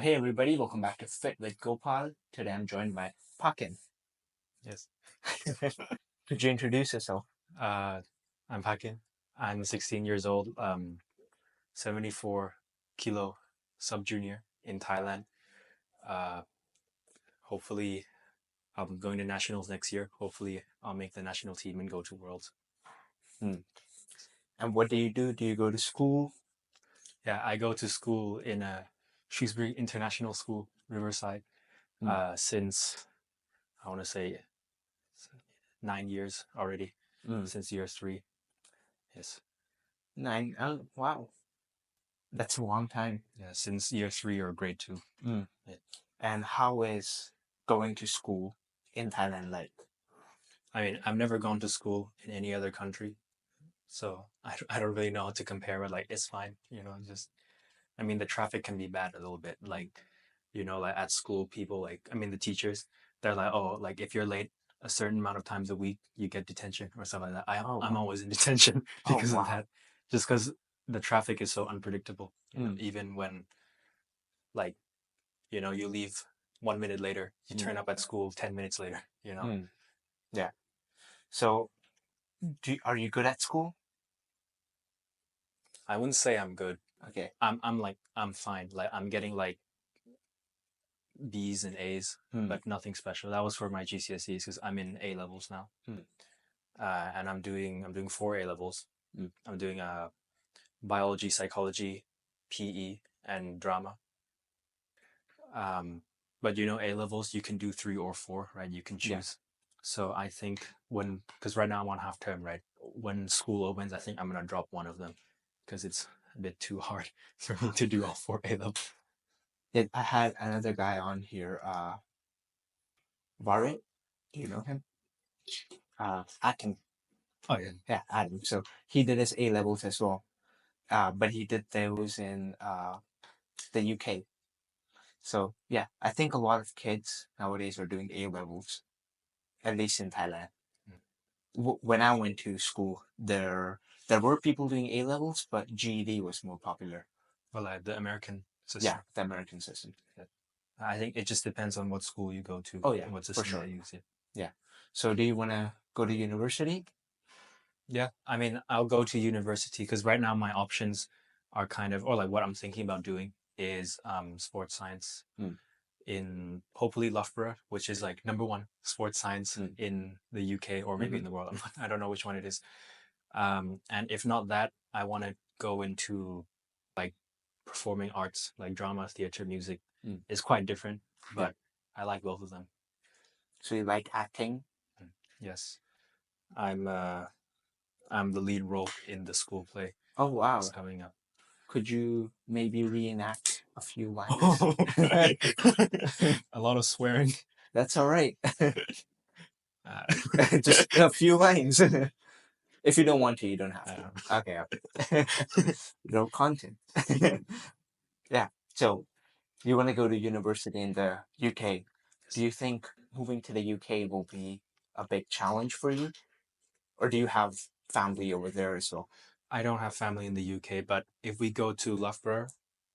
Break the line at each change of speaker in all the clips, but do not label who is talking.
Hey everybody, welcome back to Fit with Gopal. Today I'm joined by Pakin.
Yes.
Could you introduce yourself?
Uh, I'm Pakin. I'm 16 years old, 74 kilo sub junior in Thailand. Uh, Hopefully, I'm going to nationals next year. Hopefully, I'll make the national team and go to worlds.
Hmm. And what do you do? Do you go to school?
Yeah, I go to school in Shrewsbury International School, Riverside,
Hmm.
since I want to say 9 years already,
Hmm.
since year three. Yes.
Nine. Oh, wow. That's a long time.
Yeah, since year three or grade two.
Hmm.
Yeah.
And how is going to school in Thailand like?
I mean, I've never gone to school in any other country, so I don't really know how to compare it. Like, it's fine, just, I mean, the traffic can be bad a little bit. Like, like at school, people, like, I mean, the teachers, they're like, oh, like, if you're late a certain amount of times a week, you get detention or something like that.
Oh,
I'm
wow.
always in detention
Oh,
because of
wow.
that, just because the traffic is so unpredictable,
Hmm.
even when, like, you leave 1 minute later, you
Hmm.
turn up at school 10 minutes later.
Hmm. Yeah. So, are you good at school?
I wouldn't say I'm good.
Okay.
I'm fine. Like, I'm getting like B's and A's,
Hmm.
but nothing special. That was for my GCSEs because I'm in A levels now,
Hmm.
and I'm doing four A levels.
Hmm.
I'm doing biology, psychology, PE, and drama. Um, but A levels you can do three or four, right? You can
Yeah.
choose. So I think because right now I'm on half term, right? When school opens, I think I'm gonna drop one of them because it's a bit too hard for me to do all four A levels.
I had another guy on here, Varun. Do you know him? Akin.
Oh yeah.
Yeah, Adam. So he did his A levels as well. But he did those in the UK. So yeah, I think a lot of kids nowadays are doing A levels, at least in Thailand. When I went to school, there were people doing A levels, but GED was more popular.
Well, the American
Yeah,
system.
the American system.
Yeah. I think it just depends on what school you go to
Oh yeah,
and what
for
system they
sure.
use. Yeah.
Yeah. So do you want to go to university?
Yeah. I mean, I'll go to university because right now my options are kind of, or like what I'm thinking about doing is sports science
Mm,
in hopefully Loughborough, which is like number one sports science
mm,
in the UK or maybe
mm-hmm,
in the world. I don't know which one it is. And if not that, I want to go into like performing arts, like drama, theater, music.
mm.
It's quite different,
Yeah.
but I like both of them.
So you like acting?
Mm. Yes. I'm uh I'm the lead role in the school play
Oh
that's
wow.
coming up.
Could you maybe reenact a few lines?
Oh, a lot of swearing.
That's all right.
Uh,
Just a few lines. If you don't want to, you don't have to.
um,
Okay. Okay. No content. Yeah. So you want to go to university in the UK. Do you think moving to the UK will be a big challenge for you? Or do you have family over there as well?
I don't have family in the UK, but if we go to Loughborough,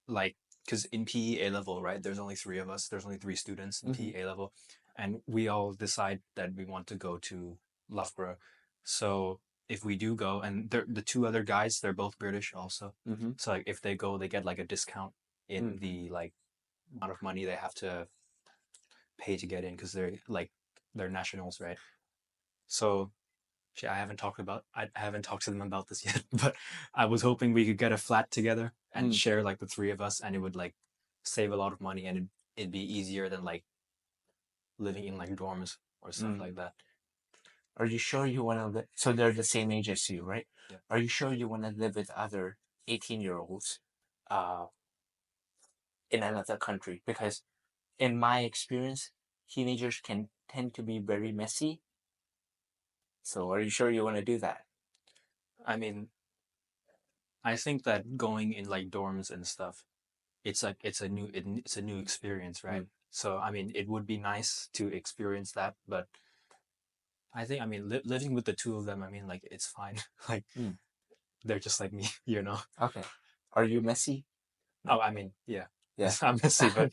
like, because in PE A level, right, there's only three of us, there's only three students in
Hmm.
PE A level, and we all decide that we want to go to Loughborough. So if we do go, and the two other guys, they're both British also.
Hmm.
So like if they go, they get like a discount
Mm.
in the like amount of money they have to pay to get in because they're nationals, right? So I haven't talked to them about this yet, but I was hoping we could get a flat together and
Mm.
share like the three of us, and it would like save a lot of money, and it'd be easier than like living in like dorms or stuff
Mm.
like that.
Are you sure you want to live? So they're the same age as you, right?
Yeah.
Are you sure you want to live with other 18-year-olds uh, in another country? Because in my experience, teenagers can tend to be very messy. So are you sure you want to do that?
I mean, I think that going in like dorms and stuff, it's like it's a new experience, right?
Mm.
So I mean, it would be nice to experience that, but I think I mean living with the two of them, I mean like it's fine. Like
Mm.
they're just like me, you know.
Okay. Are you messy?
Oh, I mean, yeah.
Yeah.
I'm messy, but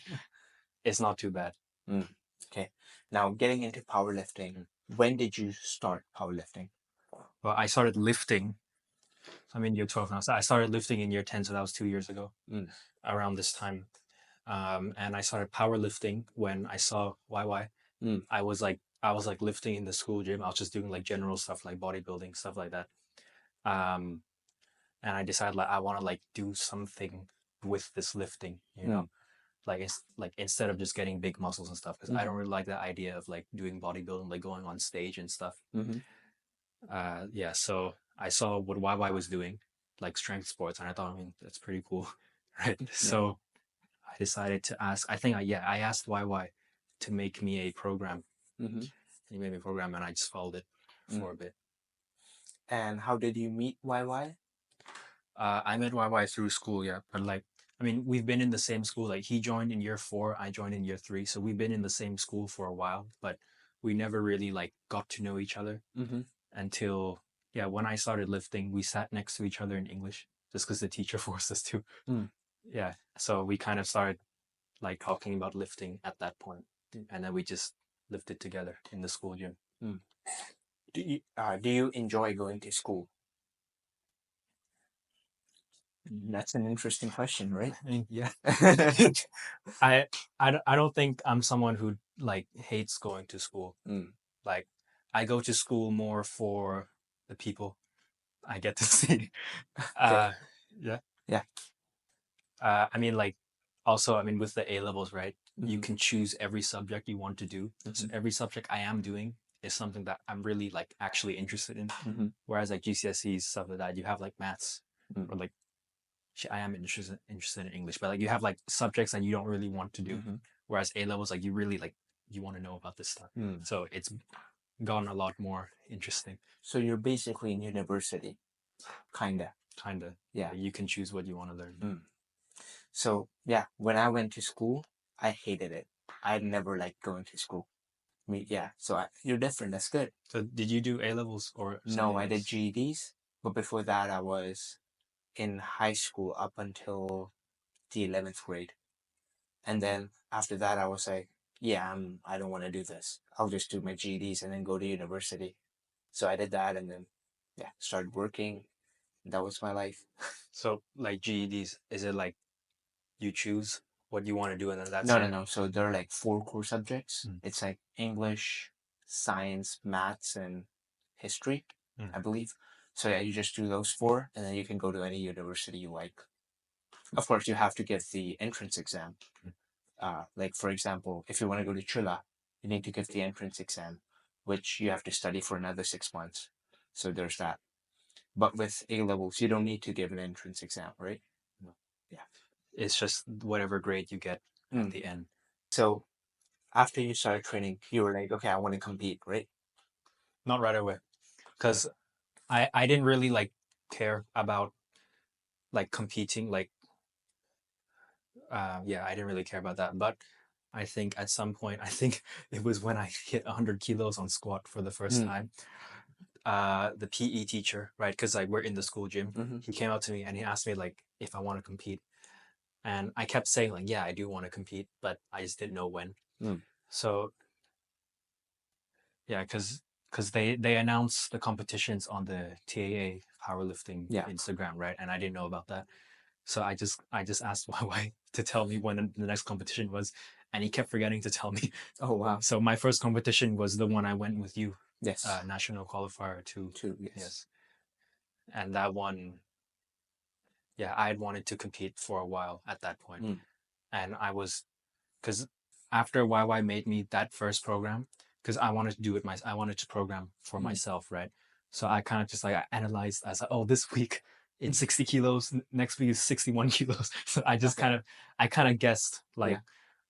it's not too bad.
Okay. Now getting into powerlifting. When did you start powerlifting?
Well, I started lifting. I'm in year 12 now. So I started lifting in year 10, so that was 2 years ago, around this time. And I started powerlifting when I saw YY. I was like lifting in the school gym. I was just doing like general stuff like bodybuilding, stuff like that. And I decided like I want to like do something with this lifting, you know, like it's like instead of just getting big muscles and stuff, because I don't really like the idea of like doing bodybuilding, like going on stage and stuff. Yeah, so I saw what YY was doing, like strength sports, and I thought, I mean, that's pretty cool, right? So I decided to ask. I asked YY to make me a program. He made me a program, and I just followed it for a bit.
And how did you meet YY?
I met YY through school, yeah, but like, I mean, we've been in the same school. Like, he joined in year 4, I joined in year 3, so we've been in the same school for a while, but we never really like got to know each other until when I started lifting, we sat next to each other in English just because the teacher forced us to. Yeah, so we kind of started like talking about lifting at that point, and then we just lifted together in the school gym.
Do you enjoy going to school? That's an interesting question, right?
I mean, yeah. I don't think I'm someone who like hates going to school. Like, I go to school more for the people I get to see.
Okay.
Yeah.
Yeah.
I mean, like, also, I mean, with the A levels, right? You can choose every subject you want to do. So every subject I am doing is something that I'm really like actually interested in. Whereas like GCSEs, stuff like that, you have like maths or like I am interested in English, but like you have like subjects that you don't really want to do. Whereas A levels, like you really like you want to know about this stuff. So it's gotten a lot more interesting.
So you're basically in university, kinda.
Yeah. You can choose what you want to learn.
So yeah, when I went to school, I hated it. I never liked going to school. So you're different. That's good.
So did you do A levels or
No,
something
I did
else?
GEDs, but before that, I was in high school up until the 11th grade. And then after that, I was like, yeah, I don't want to do this. I'll just do my GEDs and then go to university. So I did that and then, started working. That was my life.
So like GEDs, is it like you choose what you want to do and then that's
No,
it?
no, no. So there are like 4 core subjects. It's like English, science, maths, and history, I believe. So yeah, you just do those 4, and then you can go to any university you like. Of course, you have to give the entrance exam. Like for example, if you want to go to Chula, you need to give the entrance exam, which you have to study for another 6 months. So there's that. But with A levels, you don't need to give an entrance exam, right?
No.
Yeah.
It's just whatever grade you get at the end.
So after you started training, you were like, okay, I want to compete, right?
Not right away, because I didn't really like care about like competing. Like, I didn't really care about that. But I think at some point, I think it was when I hit 100 kilos on squat for the first time. The PE teacher, right? Because like we're in the school gym, he came out to me and he asked me like if I want to compete, and I kept saying like, yeah, I do want to compete, but I just didn't know when. So yeah, because they announce the competitions on the TAA powerlifting Instagram, right? And I didn't know about that. So I just asked YY to tell me when the next competition was, and he kept forgetting to tell me.
Oh wow.
So my first competition was the one I went with you.
Yes.
National qualifier 2.
Yes.
And that one, I had wanted to compete for a while at that point. And I was, because after YY made me that first program, because I wanted to do it I wanted to program for myself, right? So I kind of just like I analyzed as oh, this week it's 60 kilos, next week is 61 kilos. So I just kind of guessed like,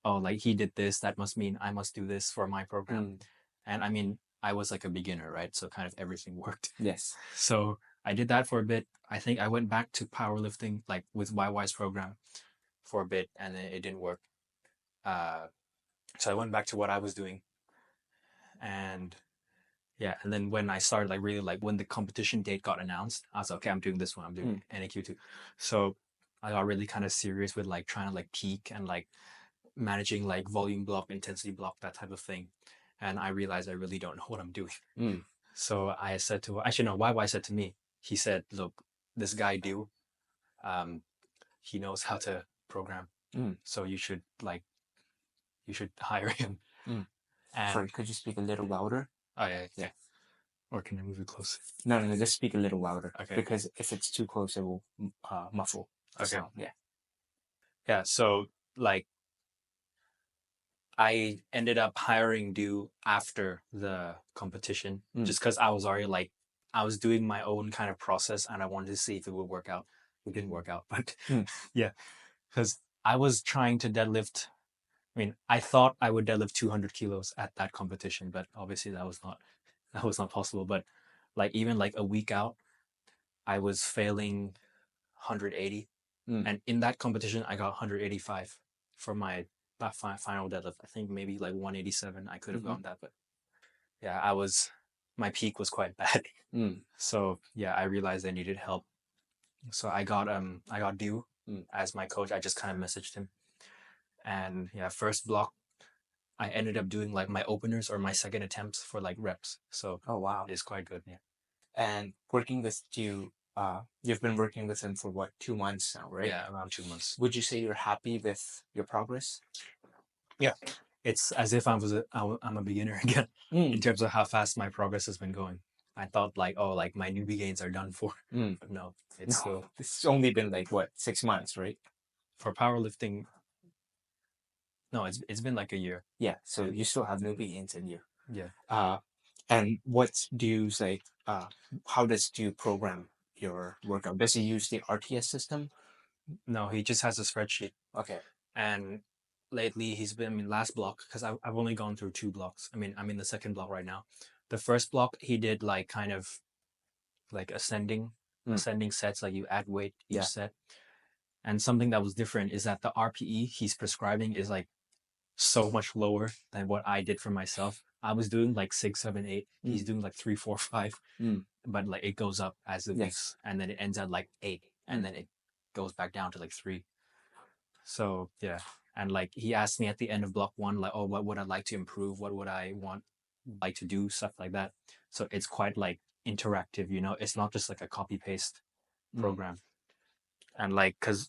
oh, like he did this, that must mean I must do this for my program. And I mean, I was like a beginner, right? So kind of everything worked.
Yes.
So I did that for a bit. I think I went back to powerlifting like with YY's program for a bit, and then it didn't work. So I went back to what I was doing, and and then when I started like really like when the competition date got announced, I was like, okay, I'm doing this one, I'm doing NAQ2. So I got really kind of serious with like trying to like peak and like managing like volume block, intensity block, that type of thing. And I realized I really don't know what I'm doing.
Mm.
So I said to, actually, no, why said to me, he said, look, this guy do, he knows how to program.
Mm.
So you should hire him.
Mm.
And
Sorry, could you speak a little louder?
oh yeah,
Yeah.
Or can I move it closer?
No, just speak a little louder.
Okay.
Because if it's too close, it will muffle the
Okay.
sound. Yeah.
Yeah. So like, I ended up hiring Du after the competition just because I was already like, I was doing my own kind of process and I wanted to see if it would work out. It didn't work out, but yeah, because I was trying to deadlift. I mean, I thought I would deadlift 200 kilos at that competition, but obviously that was not possible. But like even like a week out, I was failing 180, and in that competition, I got 185 for my that final deadlift. I think maybe like 187. I could have gone that, but yeah, my peak was quite bad. So yeah, I realized I needed help. So I got Du as my coach. I just kind of messaged him, and yeah, first block I ended up doing like my openers or my second attempts for like reps. So
oh wow,
it's quite good. Yeah.
And working with Du, you've been working with him for what, 2 months now, right?
Yeah, around 2 months.
Would you say you're happy with your progress?
Yeah, it's as if I'm a beginner again in terms of how fast my progress has been going. I thought like, oh, like my newbie gains are done for, but no, it's still.
It's only been like what, 6 months, right?
For powerlifting. No, it's been like a year.
Yeah, so you still have newbie gains in you.
Yeah.
And what's Du's like? How does Du program your workout? Does he use the RTS system?
No, he just has a spreadsheet.
Okay.
And lately he's been, I mean, last block, because I've only gone through 2 blocks. I mean, I'm in the second block right now. The first block he did like kind of like ascending sets, like you add weight each set. And something that was different is that the RPE he's prescribing is like so much lower than what I did for myself. I was doing like 6, 7, 8. He's doing like 3, 4, 5. But like it goes up as the weeks, and then it ends at like 8, and then it goes back down to like 3. So yeah, and like he asked me at the end of block 1, like, oh, what would I like to improve? What would I like to do? Stuff like that. So it's quite like interactive, you know. It's not just like a copy paste program. And like, cause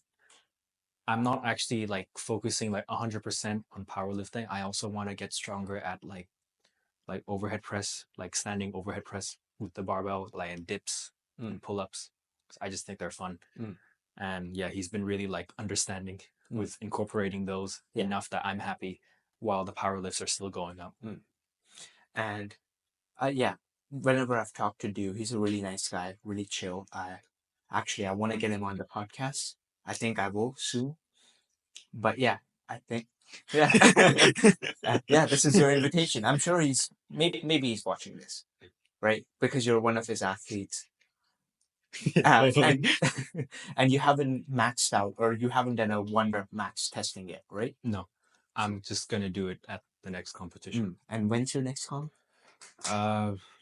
I'm not actually like focusing like 100% on powerlifting. I also want to get stronger at like overhead press, like standing overhead press with the barbell, like in dips and pull-ups. I just think they're fun. And yeah, he's been really like understanding with incorporating those enough that I'm happy while the power lifts are still going up.
And yeah, whenever I've talked to Du, he's a really nice guy, really chill. I want to get him on the podcast. I think I will soon. But yeah, I think yeah, yeah. This is your invitation. I'm sure maybe he's watching this, right? Because you're one of his athletes. And, and you haven't maxed out, or you haven't done a 1 rep max testing yet, right?
No, I'm just gonna do it at the next competition.
And when's your next comp?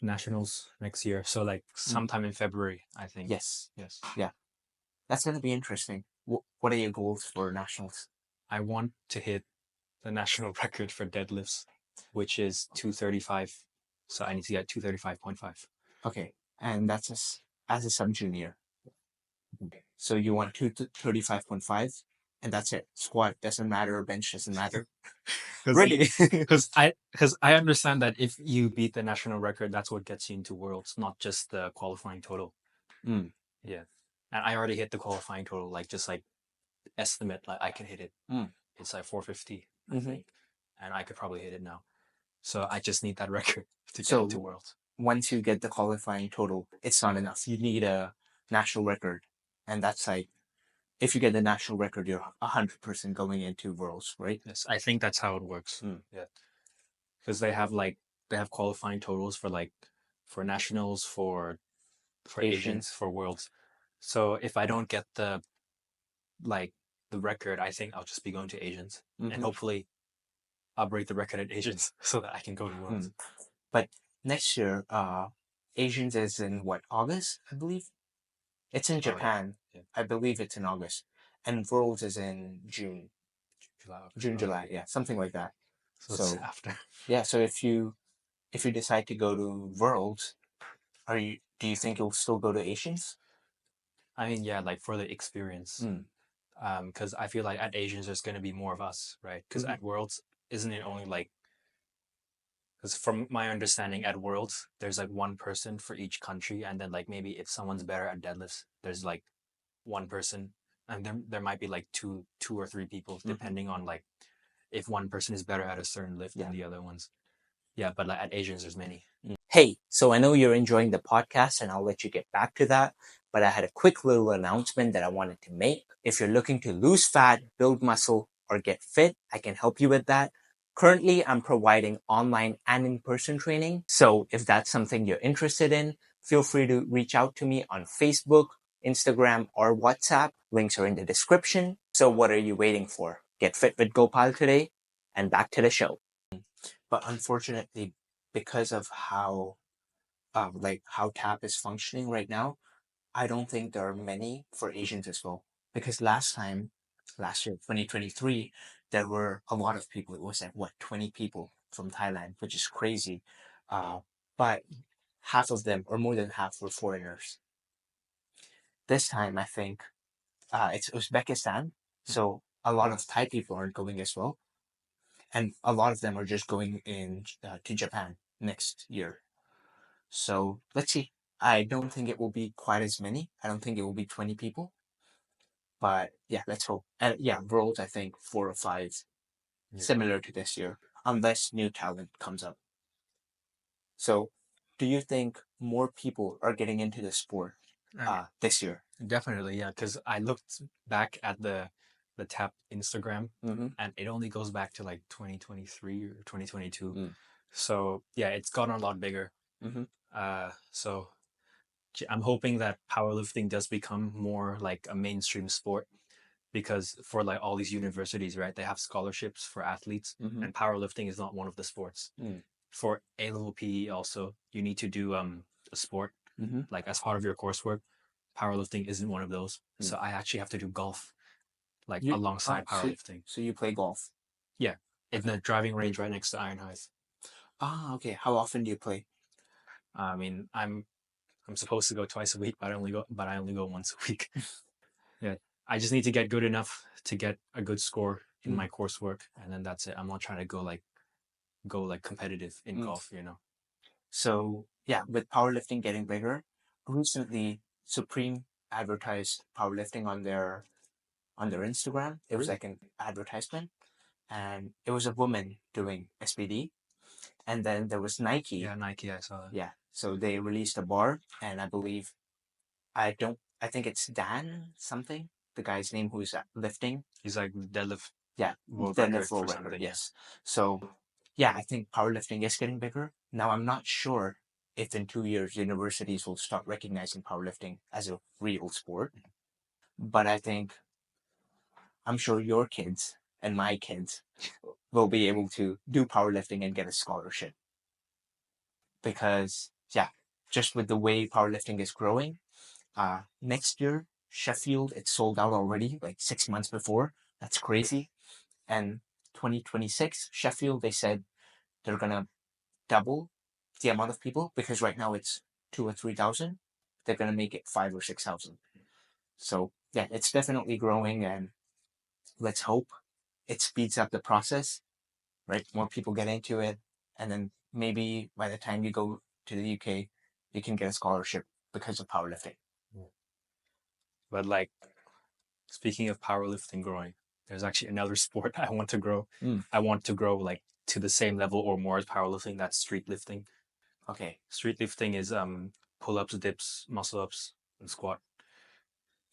Nationals next year. So like sometime in February, I think.
Yes.
Yes.
Yeah. That's gonna be interesting. What are your goals for nationals?
I want to hit the national record for deadlifts, which is 235. So I need to get 235.5.
Okay, and that's as a sub junior. So you want 235.5, and that's it. Squat doesn't matter, bench doesn't matter. Really?
Because I understand that if you beat the national record, that's what gets you into worlds, not just the qualifying total. Yeah, and I already hit the qualifying total, like just like estimate, like I can hit it. It's like 450, I think, and I could probably hit it now. So I just need that record to get into worlds.
Once you get the qualifying total, it's not enough. You need a national record, and that's like, if you get the national record, you're 100% going into worlds, right?
Yes, I think that's how it works. Yeah, because they have qualifying totals for nationals, for Asians, for worlds. So if I don't get the record, I think I'll just be going to Asians, and hopefully I'll break the record at Asians so that I can go to worlds.
But next year, Asians is in what, August, I believe? It's in Japan.
Yeah.
I believe it's in August. and Worlds is in June,
July,
June, July, yeah, something like that.
so it's
So
after.
yeah, so if you decide to go to Worlds, do you think you'll still go to Asians?
I mean, yeah, like for the experience.
Mm.
Because I feel like at Asians there's gonna be more of us, right? Because
Mhm.
at Worlds, isn't it only like, because from my understanding at Worlds, there's like one person for each country, and then like maybe if someone's better at deadlifts, there's like one person, and there might be like two or three people depending on like if one person is better at a certain lift
Yeah.
than the other ones. Yeah, but like at Asians, there's many.
Hey, so I know you're enjoying the podcast and I'll let you get back to that, but I had a quick little announcement that I wanted to make. If you're looking to lose fat, build muscle, or get fit, I can help you with that. Currently, I'm providing online and in-person training. So if that's something you're interested in, feel free to reach out to me on Facebook, Instagram, or WhatsApp. Links are in the description. So what are you waiting for? Get fit with Gopal today and back to the show. But unfortunately, because of how how TAP is functioning right now, I don't think there are many for Asians as well. Because last year, 2023, there were a lot of people. It was like what, 20 people from Thailand, which is crazy. But half of them, or more than half, were foreigners. This time, I think it's Uzbekistan, so a lot of Thai people aren't going as well, and a lot of them are just going in to Japan next year. So let's see. I don't think it will be quite as many. I don't think it will be 20 people. But yeah, let's hope. And yeah, Worlds, I think 4 or 5,
Yeah.
similar to this year, unless new talent comes up. So do you think more people are getting into the sport
I mean,
this year?
definitely, yeah. Because I looked back at the TAP Instagram,
Mm-hmm.
and it only goes back to like 2023 or 2022.
Mm.
So yeah, it's gotten a lot bigger.
Mm-hmm.
So I'm hoping that powerlifting does become more like a mainstream sport, because for like all these universities, right, they have scholarships for athletes,
Mm-hmm.
and powerlifting is not one of the sports.
Mm.
For A level PE, also you need to do a sport
Mm-hmm.
like as part of your coursework. Powerlifting isn't one of those,
Mm.
so I actually have to do golf like
You
alongside powerlifting.
so you play golf?
Yeah, in the driving range right next to Iron Heights.
Okay. How often do you play?
I mean, I'm supposed to go twice a week, but I only go once a week. Yeah, I just need to get good enough to get a good score in
Mm.
my coursework, and then that's it. I'm not trying to go like competitive in
Mm.
golf, you know.
So yeah, with powerlifting getting bigger, recently Supreme advertised powerlifting on their Instagram. It was
Really?
like an advertisement, and it was a woman doing SPD, and then there was Nike.
Yeah, Nike, I saw that.
Yeah, so they released a bar, and I believe I think it's Dan something, the guy's name who's lifting.
He's like deadlift
Yeah,
world
then the
record
full
for
record.
something. Yeah.
Yes. So yeah, I think powerlifting is getting bigger. Now I'm not sure if in 2 years universities will start recognizing powerlifting as a real sport, but I'm sure your kids and my kids will be able to do powerlifting and get a scholarship because yeah, just with the way powerlifting is growing, next year Sheffield it's sold out already like 6 months before. That's crazy. And 2026 Sheffield they said they're gonna double the amount of people because right now it's 2 or 3 thousand. They're gonna make it 5 or 6 thousand. So yeah, it's definitely growing, and let's hope it speeds up the process. Right, more people get into it, and then maybe by the time you go to the UK, you can get a scholarship because of powerlifting.
But like, speaking of powerlifting growing, there's actually another sport I want to grow.
Mm.
I want to grow like to the same level or more as powerlifting. That's street lifting.
Okay,
Street lifting is pull ups, dips, muscle ups, and squat.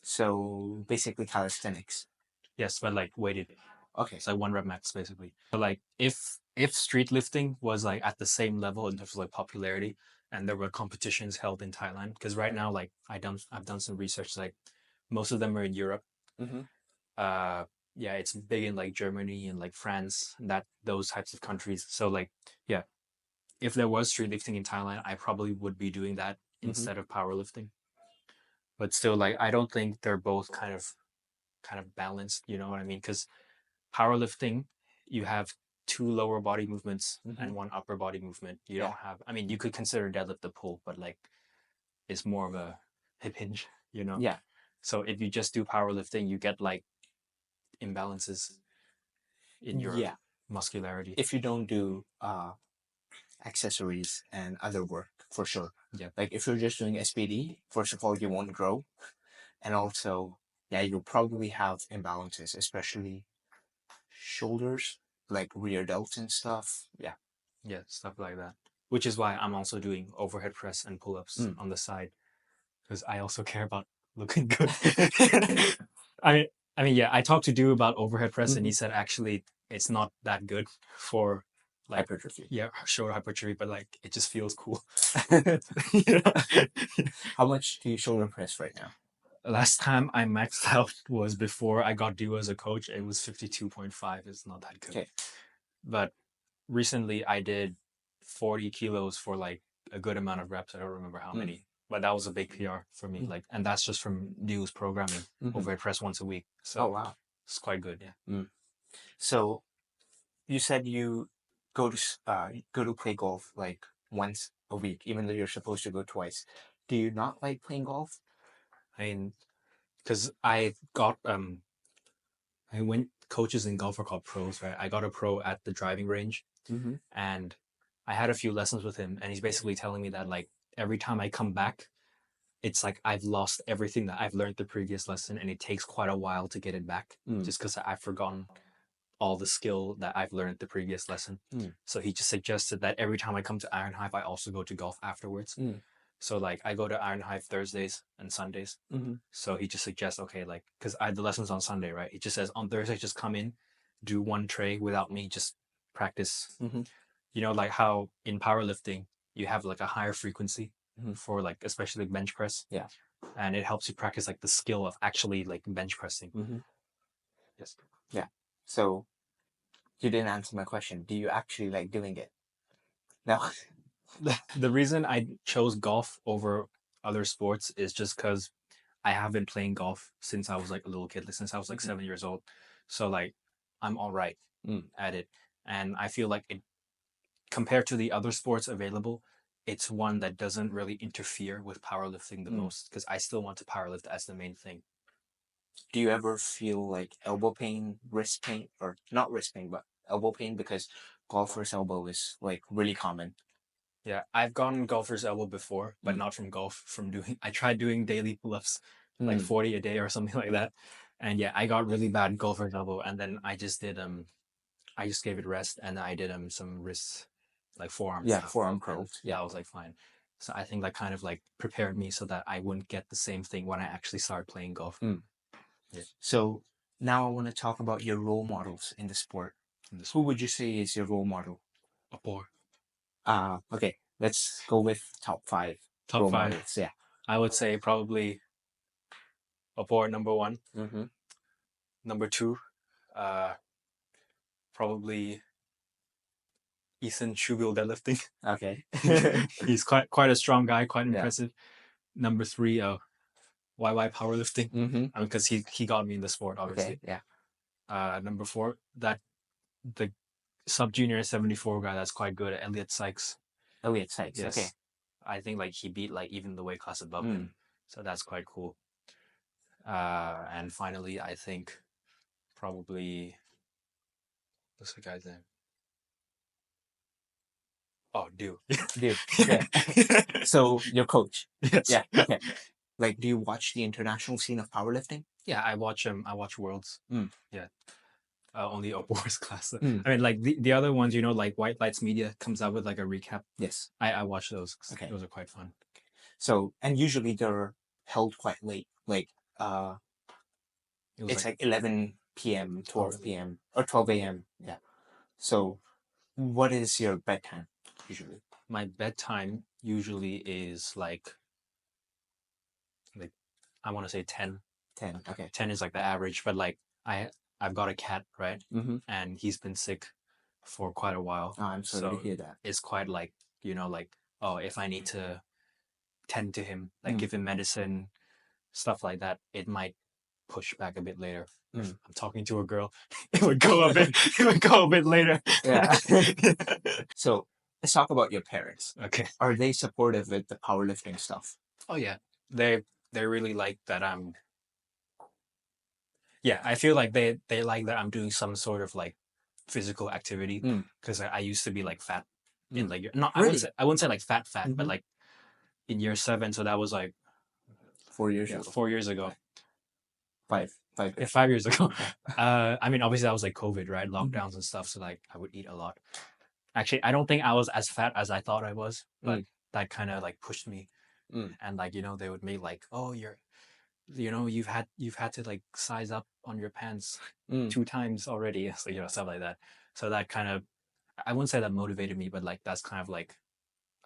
so basically calisthenics.
Yes, but like weighted.
Okay.
It's like 1 rep max basically. So like if street lifting was like at the same level in terms of like popularity, and there were competitions held in Thailand, because right now like I've done some research, like most of them are in Europe.
Mm-hmm.
uh yeah, it's big in like Germany and like France and that those types of countries. So like, yeah, if there was street lifting in Thailand, I probably would be doing that
Mm-hmm.
instead of powerlifting. But still, like, I don't think they're both kind of kind of balanced. You know what I mean? Because powerlifting, you have two lower body movements and one upper body movement. You don't have. I mean, you could consider deadlift the pull, but like it's more of a hip hinge. You know.
Yeah.
So if you just do powerlifting, you get like imbalances in your
Yeah.
muscularity.
If you don't do accessories and other work, for sure.
Yeah.
Like if you're just doing SPD, first of all, you won't grow. And also, yeah, you'll probably have imbalances, especially shoulders, like rear delts and stuff. Yeah.
Yeah, stuff like that. Which is why I'm also doing overhead press and pull-ups on the side, because I also care about looking good. I I mean, yeah, I talked to Du about overhead press, and he said actually it's not that good for like
Hypertrophy.
Yeah, shoulder hypertrophy, but like it just feels cool.
How much do you shoulder press right now?
Last time I maxed out was before I got Du as a coach. It was 52.5. It's not that good.
Okay.
But recently I did 40 kilos for like a good amount of reps. I don't remember how many, but that was a big PR for me. Like, and that's just from Du's programming overhead press once a week. So
Oh wow,
it's quite good. Yeah.
So you said you go to play golf like once a week, even though you're supposed to go twice. Do you not like playing golf?
I mean, because I went coaches in golf are called pros, right? I got a pro at the driving range, and I had a few lessons with him, and he's basically telling me that like every time I come back, it's like I've lost everything that I've learned the previous lesson, and it takes quite a while to get it back, just because I've forgotten all the skill that I've learned the previous lesson. So he just suggested that every time I come to Iron Hive, I also go to golf afterwards. So like I go to Iron Hive Thursdays and Sundays. So he just suggests, okay, like because I had the lessons on Sunday, right? He just says on Thursday, just come in, do one tray without me, just practice. You know, like how in powerlifting you have like a higher frequency for like especially bench press.
Yeah.
And it helps you practice like the skill of actually like bench pressing. Yes.
Yeah. So you didn't answer my question. Do you actually like doing it? No.
The reason I chose golf over other sports is just because I have been playing golf since I was like a little kid, like since I was like 7 years old. So like I'm all right at it. And I feel like it compared to the other sports available, it's one that doesn't really interfere with powerlifting the most because I still want to powerlift as the main thing.
Do you ever feel like elbow pain, wrist pain, or not wrist pain, but elbow pain? Because golfer's elbow is like really common.
Yeah, I've gotten golfer's elbow before, but not from golf. From doing, I tried doing daily pull-ups, like 40 a day or something like that, and yeah, I got really bad golfer's elbow, and then I just did I just gave it rest, and I did some wrist, like forearm stuff.
Forearm curls.
Yeah, I was like fine. So I think that kind of like prepared me so that I wouldn't get the same thing when I actually started playing golf. Yeah.
So now I want to talk about your role models in the sport. Who would you say is your role model?
Apor.
Okay, let's go with top 5
Top
role
5.
models. Yeah.
I would say probably Apor number 1. Number 2, probably Ethan Shubil deadlifting.
Okay.
He's quite a strong guy, quite impressive. Number 3, YY powerlifting. I mean, because he got me in the sport, obviously.
Okay, yeah.
Number 4, that the sub junior 74 guy that's quite good, Elliot Sykes.
Elliot Sykes.
Yes.
Okay.
I think like he beat like even the weight class above him, so that's quite cool. And finally, I think probably what's the guy's name? Oh, Du.
Dude. Yeah. So your coach.
Yes.
Yeah. Okay. Like, do you watch the international scene of powerlifting?
Yeah, I watch I watch Worlds. Yeah. Only Opor's class.
Mm.
I mean, like the other ones, you know, like White Lights Media comes out with like a recap.
Yes.
I watch those.
Okay.
Those are quite fun.
So, and usually they're held quite late. Like, it's like 11 p.m., 12 p.m., or 12 a.m. Yeah. So, what is your bedtime usually?
My bedtime usually is like I want to say 10.
10. Okay.
10 is like the average, but like I've got a cat, right? And he's been sick for quite a while.
Oh, I'm sorry to hear that.
It's quite like, you know, like, oh, if I need to tend to him, like give him medicine, stuff like that, it might push back a bit later.
Mm.
If I'm talking to a girl, it would go a bit. It would go a bit later.
Yeah. So let's talk about your parents.
Okay.
Are they supportive with the powerlifting stuff?
Oh yeah, they really like that I'm. Yeah, I feel like they like that I'm doing some sort of like physical activity because I used to be like fat in like not
Really?
I wouldn't say like fat but
Mhm.
like in year 7, so that was like
4 years ago.
4 years ago.
5
Yeah, 5 years ago. I mean, obviously that was like COVID, right? Lockdowns and stuff. So like I would eat a lot. Actually, I don't think I was as fat as I thought I was, but that kind of like pushed me. And like, you know, they would make like, oh, you've had to like size up on your pants 2 times already. So, you know, stuff like that. So that kind of, I wouldn't say that motivated me, but like, that's kind of like,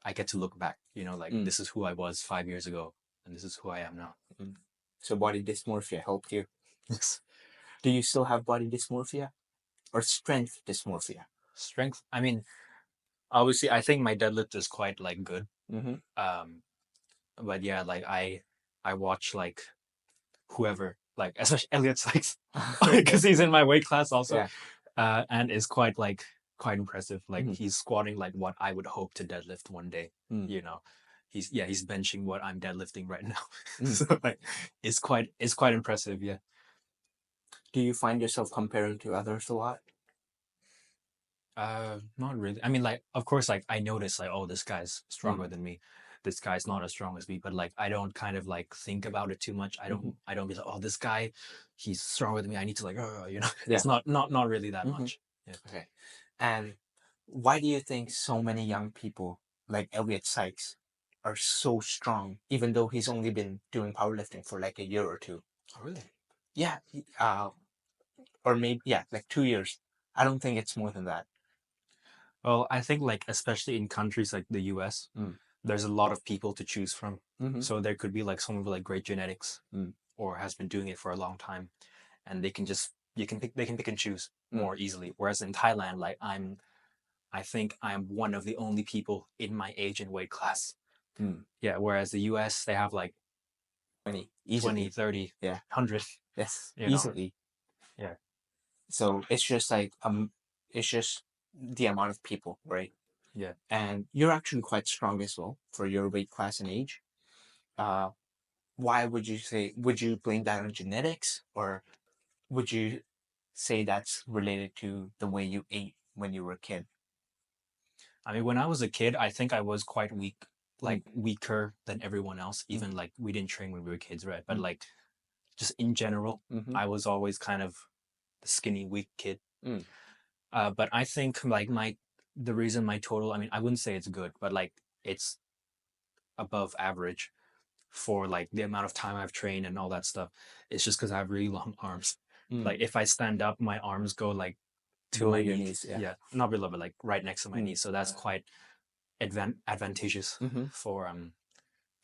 I get to look back, you know, like this is who I was 5 years ago and this is who I am now.
So body dysmorphia helped you.
Yes.
Do you still have body dysmorphia or strength dysmorphia?
Strength. I mean, obviously, I think my deadlift is quite like good. But yeah, like I watch like whoever, like especially Elliot Sykes, because he's in my weight class also, and is quite impressive. Like he's squatting like what I would hope to deadlift one day. You know, he's benching what I'm deadlifting right now. So like, it's quite impressive. Yeah.
Do you find yourself comparing to others a lot?
Not really. I mean, like, of course, like I notice, like, oh, this guy's stronger than me. This guy's not as strong as me. But like, I don't kind of like think about it too much. I don't be like, oh, this guy, he's stronger than me. I need to like, oh, you know, it's not really that much. Yeah.
Okay. And why do you think so many young people like Elliot Sykes are so strong, even though he's only been doing powerlifting for like a year or two?
Oh, really?
Yeah. Or maybe, like 2 years. I don't think it's more than that.
Well, I think like, especially in countries like the US, there's a lot of people to choose from. So there could be like someone with like great genetics or has been doing it for a long time, and they can pick and choose more easily. Whereas in Thailand, like I think I'm one of the only people in my age and weight class. Yeah. Whereas the US, they have like 20, 30, 100.
Yes,
You know?
easily.
Yeah.
So it's just like it's just the amount of people, right?
Yeah.
And you're actually quite strong as well for your weight class and age. Why would you blame that on genetics, or would you say that's related to the way you ate when you were a kid?
I mean, when I was a kid, I think I was quite weak, like weaker than everyone else. Even like we didn't train when we were kids, right? But like just in general, I was always kind of the skinny, weak kid. But I think like the reason my total, I mean, I wouldn't say it's good, but like it's above average for like the amount of time I've trained and all that stuff. It's just because I have really long arms. Like if I stand up, my arms go like to
Below
my
your
knees.
knees, yeah.
Not below, but like right next to my knees. So that's quite advantageous for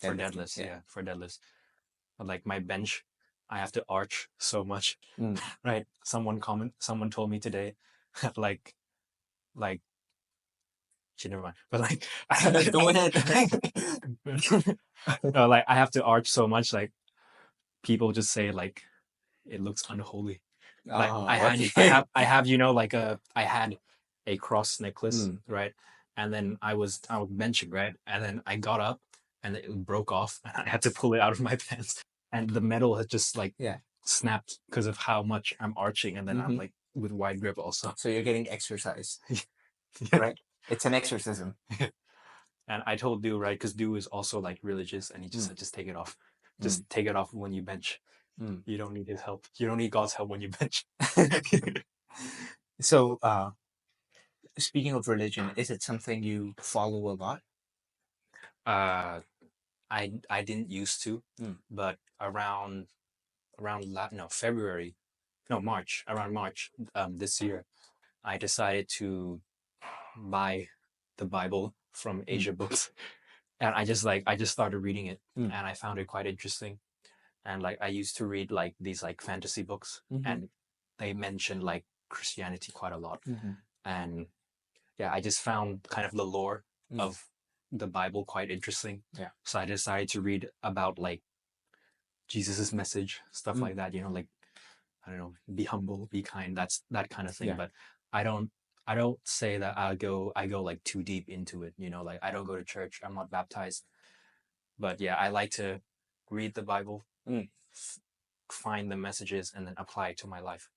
deadlifts. Yeah, for deadlifts. But like my bench, I have to arch so much. Right. Someone told me today, like shit, never mind. But like,
Go ahead.
no, like I have to arch so much. Like people just say like it looks unholy. Like I have you know like I had a cross necklace, right? And then I was benching, right? And then I got up and it broke off and I had to pull it out of my pants. And the metal had just like snapped because of how much I'm arching. And then I'm like with wide grip also.
So you're getting exercise, right? It's an exorcism.
And I told Du, right, because Du is also like religious, and he just said, just take it off. Just take it off when you bench. You don't need his help. You don't need God's help when you bench.
So, speaking of religion, is it something you follow a lot?
I didn't used to, but around February, no March, around March this year, I decided to buy the Bible from Asia Books, and I just started reading it, and I found it quite interesting. And like I used to read like these like fantasy books, and they mentioned like Christianity quite a lot, and yeah, I just found kind of the lore of the Bible quite interesting. Yeah. So I decided to read about like Jesus's message, stuff like that. Like, I don't know, be humble, be kind. That's that kind of thing.
Yeah.
But I don't say that I go like too deep into it. Like I don't go to church. I'm not baptized. But yeah, I like to read the Bible, find the messages, and then apply it to my life.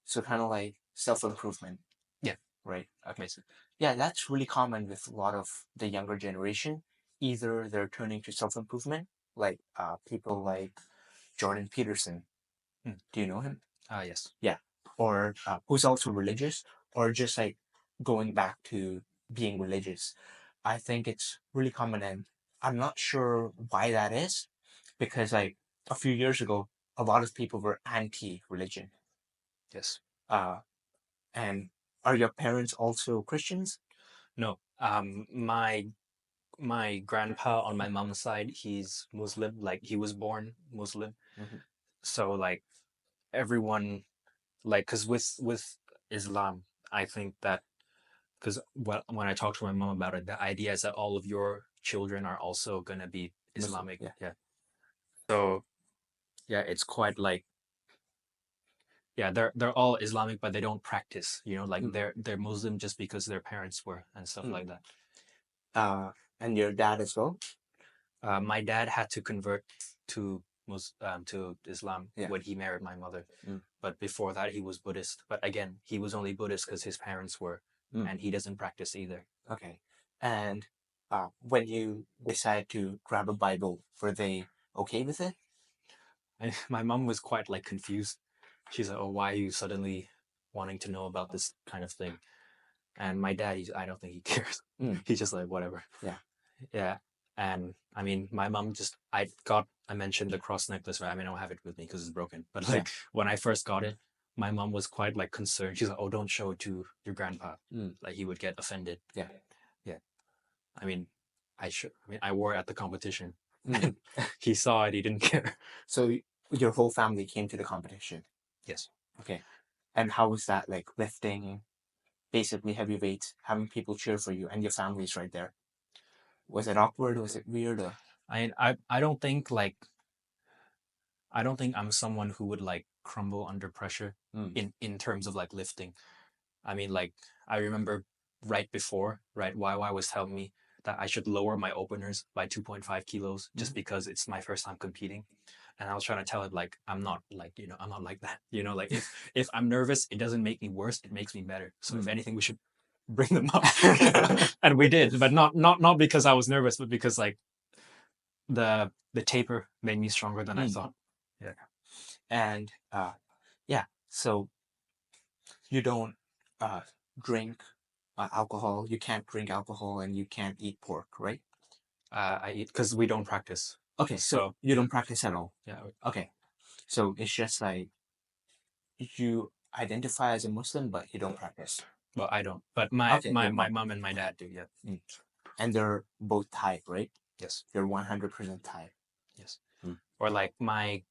So kind of like self-improvement.
Yeah.
Right. Okay.
Basically.
Yeah, that's really common with a lot of the younger generation. Either they're turning to self-improvement, like people like Jordan Peterson. Do you know him?
Yes.
Yeah. Or who's also religious, or just like going back to being religious. I think it's really common, and I'm not sure why that is, because like a few years ago, a lot of people were anti-religion.
Yes.
And are your parents also Christians?
No. My grandpa on my mom's side, he's Muslim. Like he was born Muslim. So like everyone, like, because with Islam, I think that because when I talked to my mom about it, the idea is that all of your children are also gonna be
Muslim,
Islamic.
yeah.
Yeah. So yeah, it's quite like, yeah, they're all Islamic, but they don't practice. Like they're Muslim just because their parents were and stuff like that.
And your dad as well?
My dad had to convert to to Islam
Yeah.
when he married my mother. But before that, he was Buddhist. But again, he was only Buddhist because his parents were, and he doesn't practice either.
Okay. And when you decide to grab a Bible, were they okay with it?
My mom was quite like confused. She's like, "Oh, why are you suddenly wanting to know about this kind of thing?" And my dad, I don't think he cares. He's just like, whatever.
Yeah.
Yeah. And I mean, my mom just, I mentioned the cross necklace, right? I mean, I don't have it with me because it's broken. But like when I first got it, my mom was quite like concerned. She's like, "Oh, don't show it to your grandpa. Like he would get offended."
Yeah.
Yeah. I mean, I wore it at the competition. And he saw it, he didn't care.
So your whole family came to the competition?
Yes.
Okay. And how was that, like lifting basically heavy weights, having people cheer for you and your family's right there? Was it awkward? Was it weird? Or?
I don't think like, I don't think I'm someone who would like crumble under pressure in terms of like lifting. I mean, like I remember right before, right, YY was telling me that I should lower my openers by 2.5 kilos just because it's my first time competing. And I was trying to tell him like I'm not like, I'm not like that. Like if I'm nervous, it doesn't make me worse, it makes me better. So if anything, we should bring them up. And we did, but not because I was nervous, but because like the taper made me stronger than I thought. Yeah.
And yeah, so you don't drink alcohol, you can't drink alcohol, and you can't eat pork, right?
I eat because we don't practice.
Okay, so you don't practice at all?
Yeah.
Okay, so it's just like you identify as a Muslim, but you don't practice.
Well, I don't, but my
Okay,
my
your
my
mom.
mom and my dad do. Yeah.
And they're both Thai, right?
Yes.
You're 100% Thai.
Yes. Or like my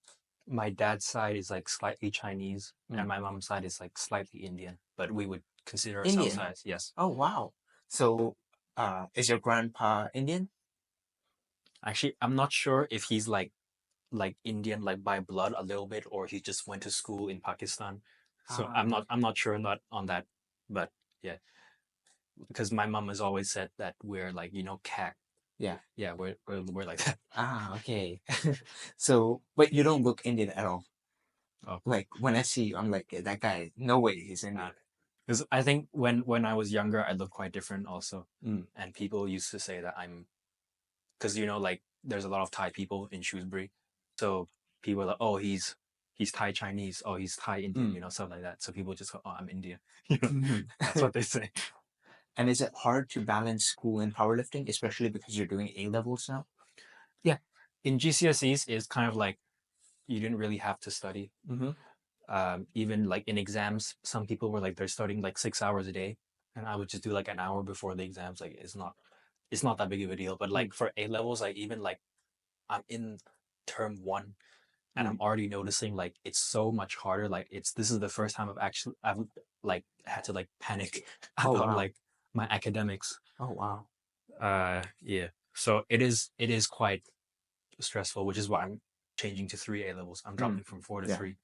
dad's side is like slightly Chinese, and my mom's side is like slightly Indian, but we would consider ourselves
Indian?
as, yes.
Oh, wow. So, is your grandpa Indian?
Actually, I'm not sure if he's like Indian like by blood a little bit, or he just went to school in Pakistan. So I'm not sure not on that, but yeah, because my mom has always said that we're like, CAC.
Yeah.
Yeah, we're like that.
Okay. So, but you don't look Indian at all.
Oh.
Like when I see you, I'm like, that guy, no way he's Indian.
Because I think when I was younger, I looked quite different also, and people used to say that I'm, because like there's a lot of Thai people in Shrewsbury, so people are like, oh, he's Thai Chinese, oh, he's Thai Indian, stuff like that. So people just go, oh, I'm Indian. That's what they say.
And is it hard to balance school and powerlifting, especially because you're doing A levels now?
Yeah, in GCSEs, it's kind of like you didn't really have to study. Even like in exams, some people were like they're studying like 6 hours a day, and I would just do like an hour before the exams. Like it's not that big of a deal. But like for A levels, like even like I'm in term 1, and I'm already noticing like it's so much harder. Like this is the first time I've like had to like panic about like my academics.
Oh wow.
Yeah. So it is quite stressful, which is why I'm changing to 3 A levels. I'm dropping from 4 to
Yeah.
3.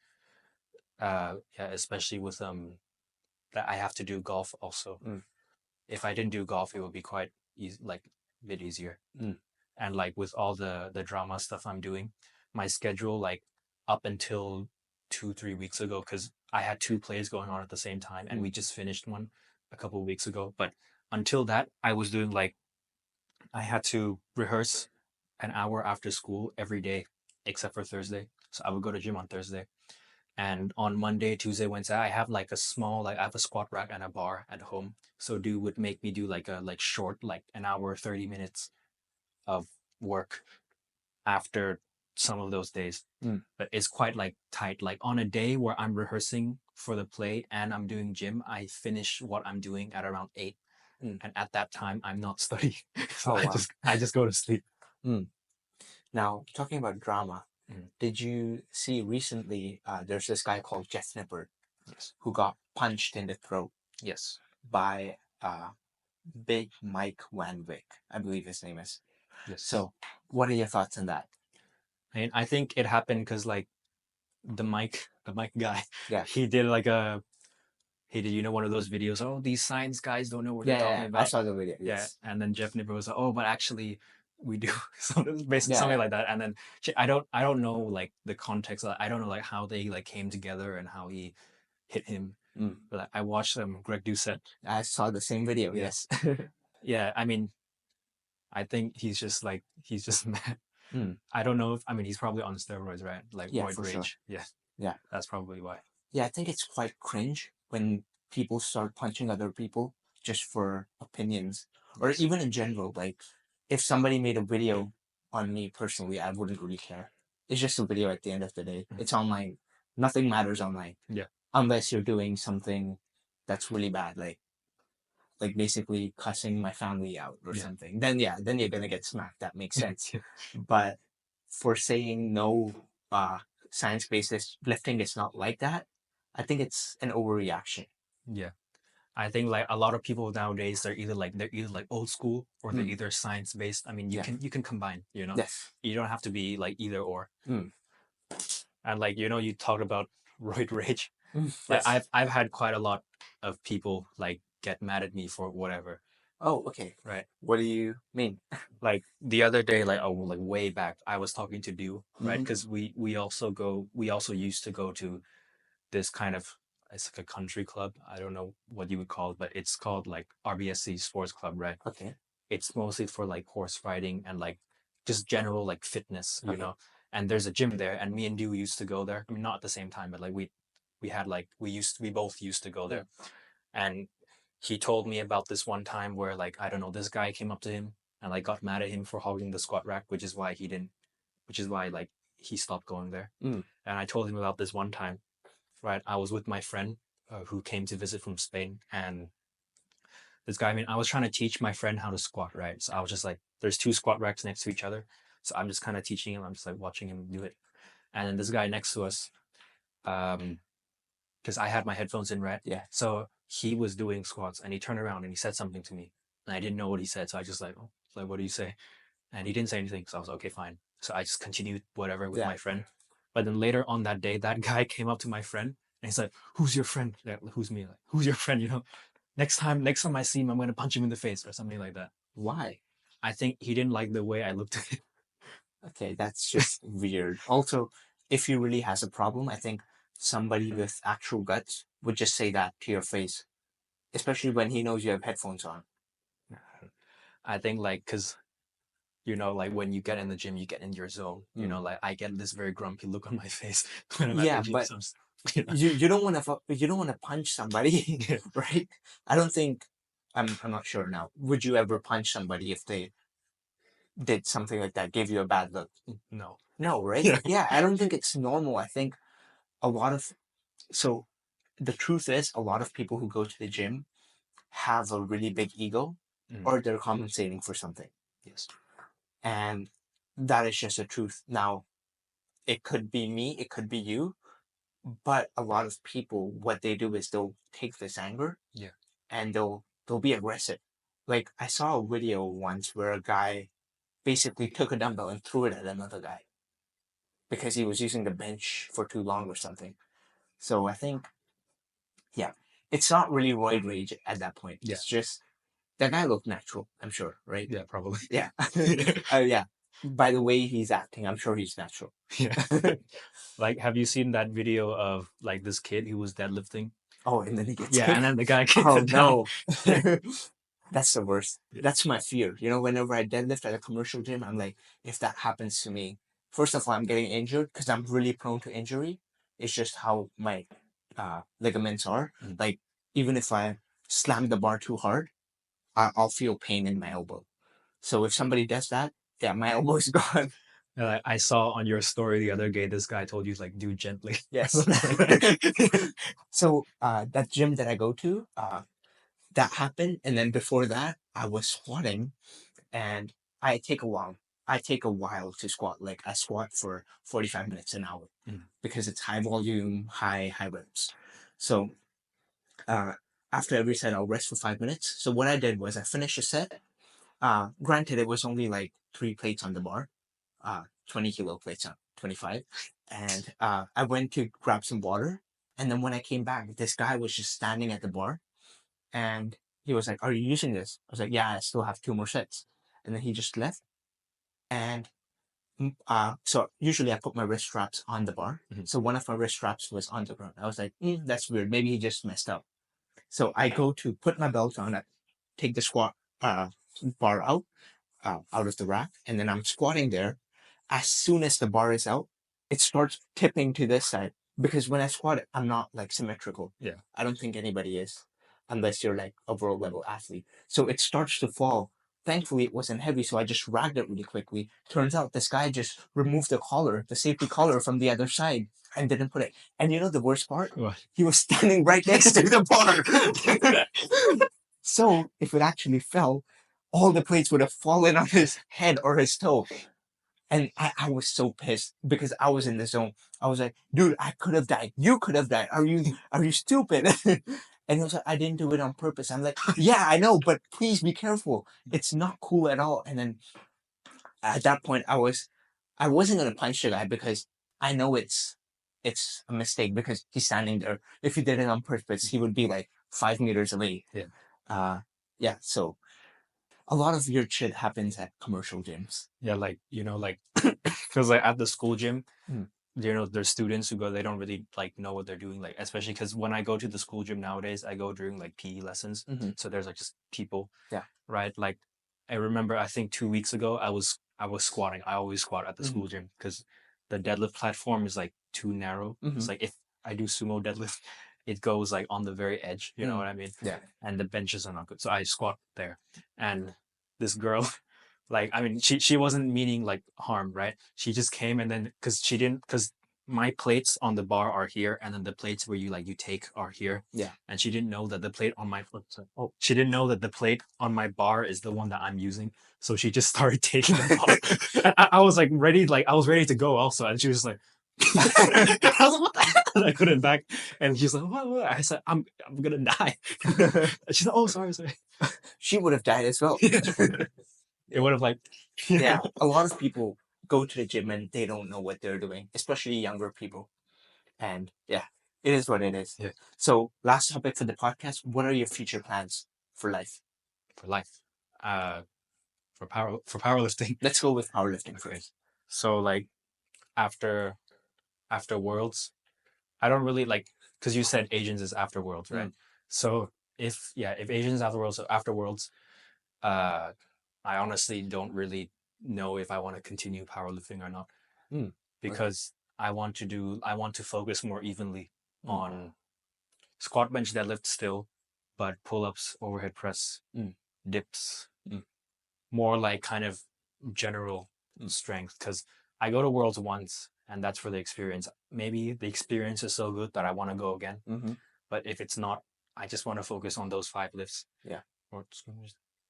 Yeah, especially with that I have to do golf also. If I didn't do golf, it would be quite easy, like a bit easier. And like with all the drama stuff I'm doing, my schedule like up until 2-3 weeks ago, because I had 2 plays going on at the same time, and we just finished one a couple of weeks ago. But until that, I was doing like I had to rehearse an hour after school every day except for Thursday. So I would go to gym on Thursday. And on Monday, Tuesday, Wednesday, I have like a small, like I have a squat rack and a bar at home. So dude would make me do like a like short, like an hour, 30 minutes of work after some of those days. But it's quite like tight. Like on a day where I'm rehearsing for the play and I'm doing gym, I finish what I'm doing at around 8. And at that time, I'm not studying. So
Oh, wow.
I just go to sleep.
Now, talking about drama, did you see recently there's this guy called Jeff Nippert
Yes.
who got punched in the throat
Yes.
by Big Mike Wanwick, I believe his name is.
Yes.
So, what are your thoughts on that?
And I think it happened because like the Mike guy,
Yeah.
he did like one of those videos. Oh, these science guys don't know what they're talking about.
I saw the video. Yes.
Yeah, and then Jeff Nippert was like, "Oh, but actually, we do." Basically,
Yeah,
something
yeah.
like that. And then I don't know like the context. I don't know like how they like came together and how he hit him. But I watched Greg Doucette.
I saw the same video.
Yeah.
Yes.
Yeah, I mean, I think he's just mad. I don't know if he's probably on steroids, right? Like
Yeah,
roid
for
rage.
sure.
Yeah,
Yeah.
that's probably why.
Yeah, I think it's quite cringe when people start punching other people just for opinions, or
Yes.
even in general. Like, if somebody made a video on me personally, I wouldn't really care. It's just a video at the end of the day. It's online. Nothing matters online.
Yeah.
Unless you're doing something that's really bad, like basically cussing my family out or something. Then then you're gonna get smacked. That makes sense. But for saying no, science-based lifting is not like that, I think it's an overreaction.
Yeah. I think like a lot of people nowadays they're either like old school or they're either science based. I mean, you can combine,
Yes.
You don't have to be like either or.
Mm.
And like you talked about roid rage. Like
Yes.
I've had quite a lot of people like get mad at me for whatever.
Oh, okay.
Right.
What do you mean?
Like the other day, like way back, I was talking to Du, right? Because we also used to go to this kind of, it's like a country club. I don't know what you would call it, but it's called like RBSC Sports Club, right?
Okay.
It's mostly for like horse riding and like just general like fitness,
Okay.
And there's a gym there, and me and Du used to go there. I mean, not at the same time, but like we had like we both used to go there. And he told me about this one time where like I don't know, this guy came up to him and like got mad at him for hogging the squat rack, which is why like he stopped going there. And I told him about this one time, right? I was with my friend who came to visit from Spain, and this guy, I was trying to teach my friend how to squat, right? So I was just like, there's 2 squat racks next to each other. So I'm just kind of teaching him. I'm just like watching him do it. And then this guy next to us, because I had my headphones in, right?
Yeah.
So he was doing squats and he turned around and he said something to me. And I didn't know what he said. So I just like, oh, like, what do you say? And he didn't say anything. So I was like, okay, fine. So I just continued whatever with my friend. But then later on that day, that guy came up to my friend and he's like, who's your friend? Like, who's me? Like, who's your friend? Next time I see him, I'm going to punch him in the face or something like that.
Why?
I think he didn't like the way I looked at him.
Okay, that's just weird. Also, if he really has a problem, I think somebody with actual guts would just say that to your face, especially when he knows you have headphones on.
I think like, because like when you get in the gym, you get in your zone. Like I get this very grumpy look on my face when I'm at the gym.
But
So
you don't want to punch somebody, right? I don't think I'm not sure now. Would you ever punch somebody if they did something like that, gave you a bad look?
No.
No, right? Yeah, I don't think it's normal. I think so the truth is a lot of people who go to the gym have a really big ego, or they're compensating for something.
Yes.
And that is just the truth. Now, it could be me, it could be you, but a lot of people, what they do is they'll take this anger, and they'll be aggressive. Like I saw a video once where a guy basically took a dumbbell and threw it at another guy. because he was using the bench for too long or something. So I think, yeah, it's not really roid rage at that point.
Yeah.
It's just that guy looked natural, I'm sure, right?
Yeah, probably.
Yeah. Yeah. By the way he's acting, I'm sure he's natural.
Yeah. Like, have you seen that video of like this kid who was deadlifting?
Oh, and then he gets
Yeah,
kicked.
and then the guy kicks
Oh
him down.
no. That's the worst. That's my fear. You know, whenever I deadlift at a commercial gym, I'm like, if that happens to me, first of all, I'm getting injured because I'm really prone to injury. It's just how my ligaments are.
Mm.
Like, even if I slam the bar too hard, I'll feel pain in my elbow. So if somebody does that, yeah, my elbow is gone.
I saw on your story the other day, this guy told you like, do gently.
Yes. So that gym that I go to, that happened, and then before that, I was squatting, and I take a while. I take a while to squat. Like I squat for 45 minutes an hour
Mm.
because it's high volume, high reps. So uh, after every set, I'll rest for 5 minutes. So what I did was I finished a set. Granted, it was only like 3 plates on the bar, 20 kilo plates on 25, and I went to grab some water. And then when I came back, this guy was just standing at the bar, and he was like, "Are you using this?" I was like, "Yeah, I still have 2 more sets." And then he just left. And so usually I put my wrist straps on the bar.
Mhm.
So one of my wrist straps was on the ground. I was like, that's weird. Maybe he just messed up. So I go to put my belt on, I take the squat bar out of the rack, and then I'm squatting there. As soon as the bar is out, it starts tipping to this side because when I squat, I'm not like symmetrical.
Yeah.
I don't think anybody is, unless you're like a world level athlete. So it starts to fall. Thankfully, it wasn't heavy, so I just ragged it really quickly. Turns out this guy just removed the collar, the safety collar from the other side, and didn't put it. And you know the worst part?
What?
He was standing right next to the bar. So if it actually fell, all the plates would have fallen on his head or his toe. And I was so pissed because I was in the zone. I was like, dude, I could have died. You could have died. Are you stupid? And he was like, I didn't do it on purpose. I'm like, yeah, I know, but please be careful. It's not cool at all. And then at that point I wasn't gonna punch the guy because I know it's a mistake because he's standing there. If he did it on purpose, he would be like 5 meters away.
Yeah.
Yeah, so a lot of weird shit happens at commercial gyms.
Yeah, like, like, because like at the school gym,
Mm.
there's students who go, they don't really like know what they're doing, like, especially because when I go to the school gym nowadays, I go during like PE lessons.
Mhm.
So there's like just people.
Yeah.
Right. Like, I remember, I think 2 weeks ago, I was squatting. I always squat at the
Mhm.
school gym because the deadlift platform is like too narrow. It's
Mhm.
like if I do sumo deadlift, it goes like on the very edge. You know what I mean?
Yeah.
And the benches are not good, so I squat there. And this girl, like, I mean, she wasn't meaning like harm, right? She just came, and then because my plates on the bar are here, and then the plates where you take are here.
Yeah.
And she didn't know that the plate on my she didn't know that the plate on my bar is the one that I'm using. So she just started taking them off. And I was like ready, I was ready to go also, and she was like, I was like, what the hell? And I couldn't back, and she's like, what? I said, I'm gonna die. She's like, oh, sorry.
She would have died as well.
It would have like,
Yeah, a lot of people go to the gym and they don't know what they're doing, especially younger people. And yeah, it is what it is.
Yeah.
So, last topic for the podcast: what are your future plans for life?
For life, for powerlifting.
Let's go with powerlifting
Okay.
first.
So like after Worlds, I don't really like, because you said Asians is after Worlds, right? So if Asians after Worlds, so after Worlds, I honestly don't really know if I want to continue powerlifting or not, because I want to focus more evenly on squat, bench, deadlift still, but pull-ups, overhead press, dips, more like kind of general strength. Because I go to Worlds once, and that's for the experience. Maybe the experience is so good that I want to go again. But if it's not, I just want to focus on those 5 lifts.
Yeah.
Or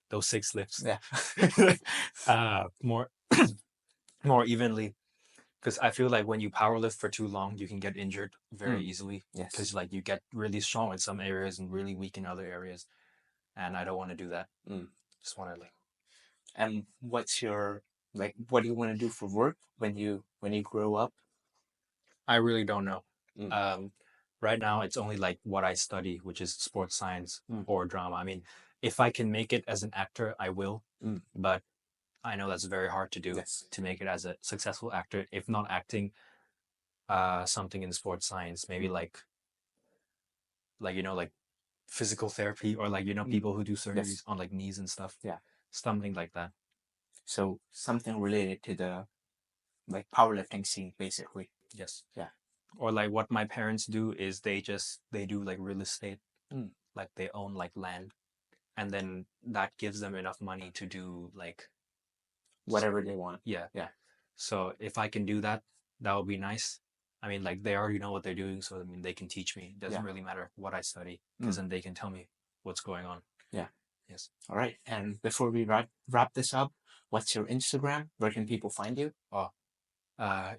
those 6 lifts.
Yeah.
More more evenly. Because I feel like when you powerlift for too long, you can get injured very easily.
Yes.
Because like you get really strong in some areas and really weak in other areas, and I don't want to do that. Just want to like.
And what's your what do you want to do for work when you grow up?
I really don't know.
Mm.
Right now, it's only like what I study, which is sports science
Mm.
or drama. I mean, if I can make it as an actor, I will.
Mm.
But I know that's very hard to do
Yes.
to make it as a successful actor. If not acting, something in sports science, maybe
Mm.
like like physical therapy or like
Mm.
people who do surgeries
Yes.
on like knees and stuff.
Yeah.
Something like that.
So something related to the like powerlifting scene, basically.
Yes.
Yeah.
Or like what my parents do is they do like real estate,
Mm.
like they own like land, and then that gives them enough money to do like
Whatever they want.
yeah.
Yeah.
So if I can do that, that would be nice. I mean, like they already know what they're doing, so I mean they can teach me. It doesn't
Yeah.
really matter what I study, because then they can tell me what's going on.
Yeah.
Yes.
All right. And before we wrap this up, what's your Instagram? Where can people find you?
Oh,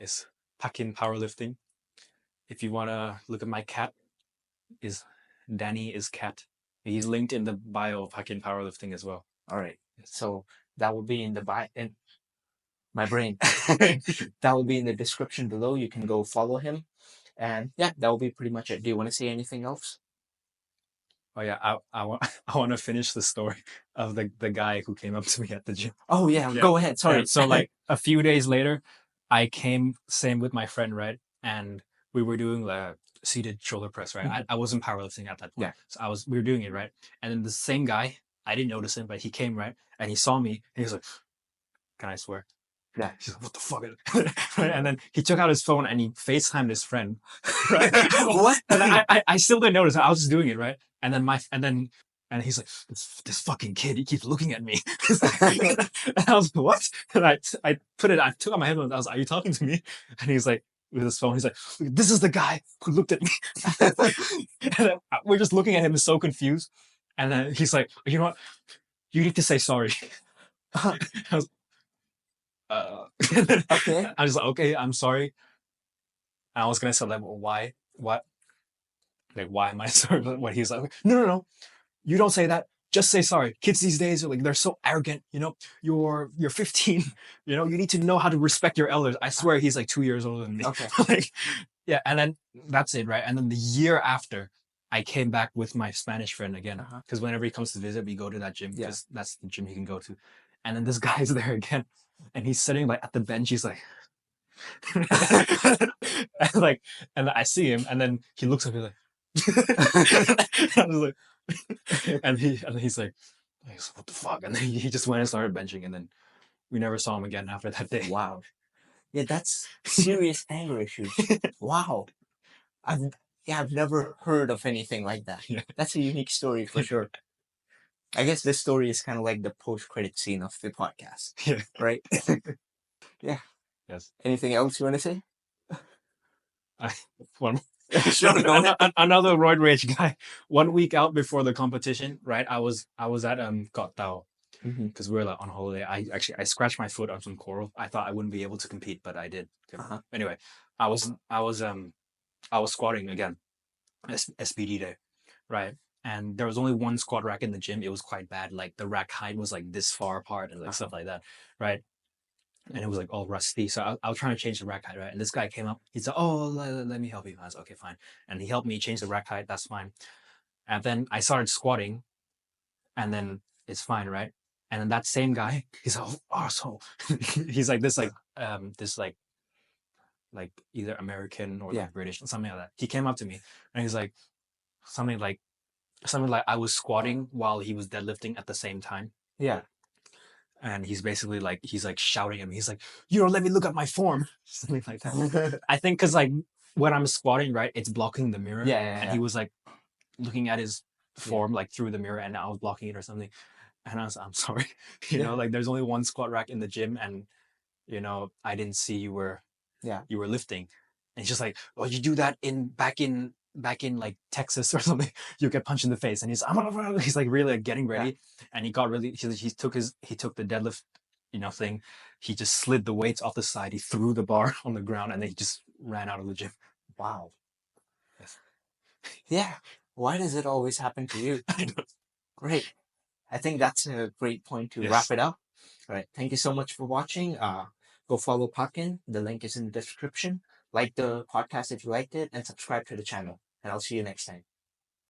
it's Pakin Powerlifting. If you wanna look at my cat, is Danny is cat. He's linked in the bio of Pakin Powerlifting as well.
All right.
Yes.
So that will be in the bio. In my brain. That will be in the description below. You can go follow him. And yeah, that will be pretty much it. Do you want to say anything else?
Oh yeah, I want I want to finish the story of the guy who came up to me at the gym.
Oh yeah,
Yeah.
go ahead. Sorry.
So like a few days later, I came same with my friend, right? And we were doing the seated shoulder press, right? I wasn't powerlifting at that point.
Yeah.
So we were doing it, right? And then the same guy, I didn't notice him, but he came, right? And he saw me and he was like, "Can I swear?"
Yeah.
He's like, "What the fuck?" Right? And then he took out his phone and he FaceTimed his friend. Right?
What?
And I still didn't notice. I was just doing it, right? And then he's like, this fucking kid, he keeps looking at me. And I was like, what? And I took out my headphones. I was like, are you talking to me? And he's like, with his phone, he's like, this is the guy who looked at me. And then we're just looking at him so confused. And then he's like, you know what? You need to say sorry. I was,
Okay.
I was like, okay, I'm sorry. And I was gonna say like, well, why? What? Like, why am I sorry? What he's like, no, you don't say that. Just say sorry. Kids these days are like they're so arrogant. You know, you're 15. You know, you need to know how to respect your elders. I swear he's like 2 years older than me.
Okay.
Like, yeah, and then that's it, right? And then the year after, I came back with my Spanish friend again because whenever he comes to visit, we go to that gym because that's the gym he can go to. And then this guy's there again, and he's sitting like at the bench. He's like, and like, and I see him, and then he looks at me like, I was like, and he's like, what the fuck? And then he just went and started benching, and then we never saw him again after that day.
Wow. Yeah, that's serious anger issues. Wow. I've never heard of anything like that.
Yeah.
That's a unique story for sure. I guess this story is kind of like the post-credit scene of the podcast.
Yeah.
Right? Yeah.
Yes.
Anything else you want to say?
One
Sure, go ahead.
another roid rage guy. 1 week out before the competition, right? I was at Got Tao because we were like on holiday. I scratched my foot on some coral. I thought I wouldn't be able to compete, but I did. Anyway, I was squatting again, SBD day, right? And there was only one squat rack in the gym. It was quite bad. Like the rack height was like this far apart and like stuff like that, right? And it was like all rusty. So I was trying to change the rack height, right? And this guy came up. He said, "Oh, let me help you." I was like, "Okay, fine." And he helped me change the rack height. That's fine. And then I started squatting, and then it's fine, right? And then that same guy, he's like, "Oh, so," he's like this like either American or like British or something like that. He came up to me and he's like something like I was squatting while he was deadlifting at the same time.
Yeah.
And he's basically like he's like shouting at me. He's like, "You don't let me look at my form," something like that. I think because like when I'm squatting, right, it's blocking the mirror. And he was like looking at his form like through the mirror, and I was blocking it or something. And I'm sorry, you know, like there's only one squat rack in the gym, and you know I didn't see you were lifting. And he's just like, "Oh, you do that back in like Texas or something, you get punched in the face." And he's like really like getting ready, and he got really he took the deadlift, you know, thing. He just slid the weights off the side. He threw the bar on the ground, and then he just ran out of the gym.
Wow.
Yes.
Yeah. Why does it always happen to you? Great. I think that's a great point to wrap it up. All right. Thank you so much for watching. Go follow Pakin. The link is in the description. Like the podcast if you liked it, and subscribe to the channel. And I'll see you next time.